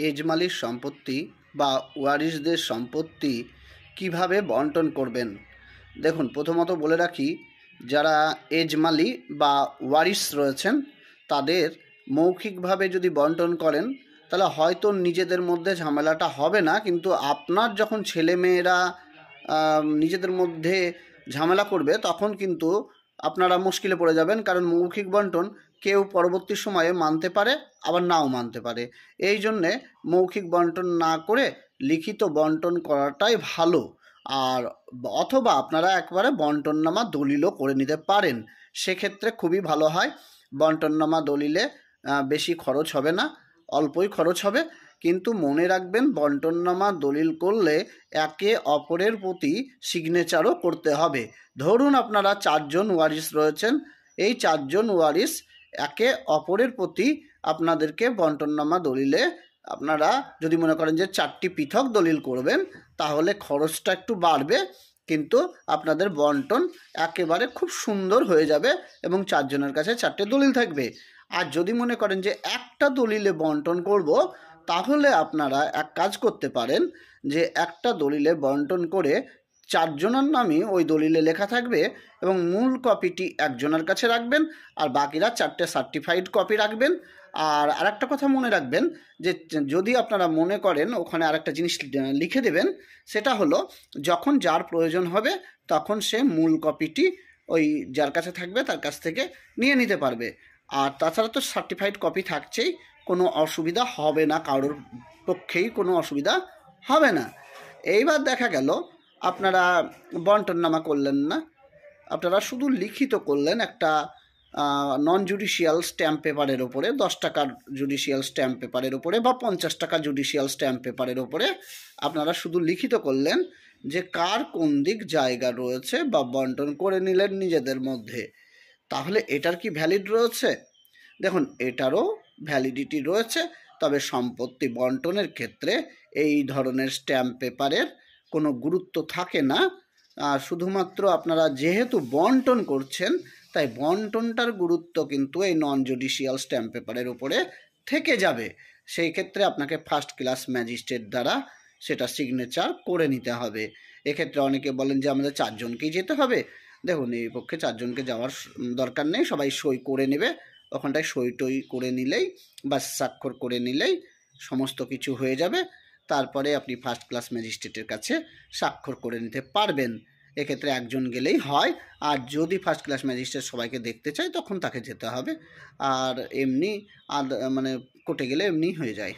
এজমালির সম্পত্তি বা ওয়ারিশদের সম্পত্তি কিভাবে বন্টন করবেন। দেখুন, প্রথমত বলে রাখি, যারা এজমালি বা ওয়ারিশ রয়েছেন তাদের মৌখিকভাবে যদি বন্টন করেন তাহলে হয়তো নিজেদের মধ্যে ঝামেলাটা হবে না, কিন্তু আপনার যখন ছেলেমেয়েরা নিজেদের মধ্যে ঝামেলা করবে তখন কিন্তু আপনারা মুশকিলে পড়ে যাবেন, কারণ মৌখিক বন্টন কেউ পরবর্তী সময়ে মানতে পারে আবার নাও মানতে পারে। এই জন্যে মৌখিক বন্টন না করে লিখিত বন্টন করাটাই ভালো। আর অথবা আপনারা একবারে বন্টননামা দলিলও করে নিতে পারেন, সেক্ষেত্রে খুবই ভালো হয়। বন্টননামা দলিলে বেশি খরচ হবে না, অল্পই খরচ হবে, কিন্তু মনে রাখবেন বন্টননামা দলিল করলে একে অপরের প্রতি সিগনেচারও করতে হবে। ধরুন আপনারা 4 জন ওয়ারিশ রয়েছেন, এই 4 জন ওয়ারিশ একে অপরের প্রতি আপনাদেরকে বন্টননামা দলিলে আপনারা যদি মনে করেন যে 4টি পৃথক দলিল করবেন তাহলে খরচটা একটু বাড়বে, কিন্তু আপনাদের বন্টন একেবারে খুব সুন্দর হয়ে যাবে এবং 4 জনের কাছে 4টে দলিল থাকবে। আর যদি মনে করেন যে একটা দলিলে বন্টন করব, তাহলে আপনারা এক কাজ করতে পারেন যে একটা দলিলে বন্টন করে 4 জনের নামই ওই দলিলে লেখা থাকবে এবং মূল কপিটি একজনের কাছে রাখবেন আর বাকিরা 4টে সার্টিফাইড কপি রাখবেন। আর আরেকটা কথা মনে রাখবেন যে যদি আপনারা মনে করেন ওখানে আরেকটা জিনিস লিখে দেবেন, সেটা হলো যখন যার প্রয়োজন হবে তখন সে মূল কপিটি ওই যার কাছে থাকবে তার কাছ থেকে নিয়ে নিতে পারবে। আর তাছাড়া তো সার্টিফাইড কপি থাকছেই, কোনো অসুবিধা হবে না, কারোর পক্ষেই কোনো অসুবিধা হবে না। এইবার দেখা গেল আপনারা বন্টননামা করলেন না, আপনারা শুধু লিখিত করলেন একটা নন জুডিশিয়াল স্ট্যাম্প পেপারের ওপরে, 10 টাকার জুডিশিয়াল স্ট্যাম্প পেপারের ওপরে বা 50 টাকা জুডিশিয়াল স্ট্যাম্প পেপারের ওপরে আপনারা শুধু লিখিত করলেন যে কার কোন দিক জায়গা রয়েছে বা বন্টন করে নিলেন নিজেদের মধ্যে। তাহলে এটার কি ভ্যালিড রয়েছে? দেখুন, এটারও ভ্যালিডিটি রয়েছে, তবে সম্পত্তি বন্টনের ক্ষেত্রে এই ধরনের স্ট্যাম্প পেপারের কোনো গুরুত্ব থাকে না। শুধুমাত্র আপনারা যেহেতু বন্টন করছেন তাই বন্টনটার গুরুত্ব কিন্তু এই নন জুডিশিয়াল স্ট্যাম্প পেপারের উপরে থেকে যাবে। সেই ক্ষেত্রে আপনাকে ফার্স্ট ক্লাস ম্যাজিস্ট্রেট দ্বারা সেটা সিগনেচার করে নিতে হবে। এক্ষেত্রে অনেকে বলেন যে আমাদের 4 জনকেই যেতে হবে। দেখুন, এই পক্ষে 4 জনকে যাওয়ার দরকার নেই, সবাই সই করে নেবে, ওখানটায় সই টই করে নিলেই বা স্বাক্ষর করে নিলেই সমস্ত কিছু হয়ে যাবে। তারপরে আপনি ফার্স্ট ক্লাস ম্যাজিস্ট্রেটের কাছে স্বাক্ষর করে নিতে পারবেন। এক্ষেত্রে একজন গেলেই হয়, আর যদি ফার্স্ট ক্লাস ম্যাজিস্ট্রেট সবাইকে দেখতে চায় তখন তাকে যেতে হবে। আর এমনি মানে কোর্টে গেলে এমনি হয়ে যায়।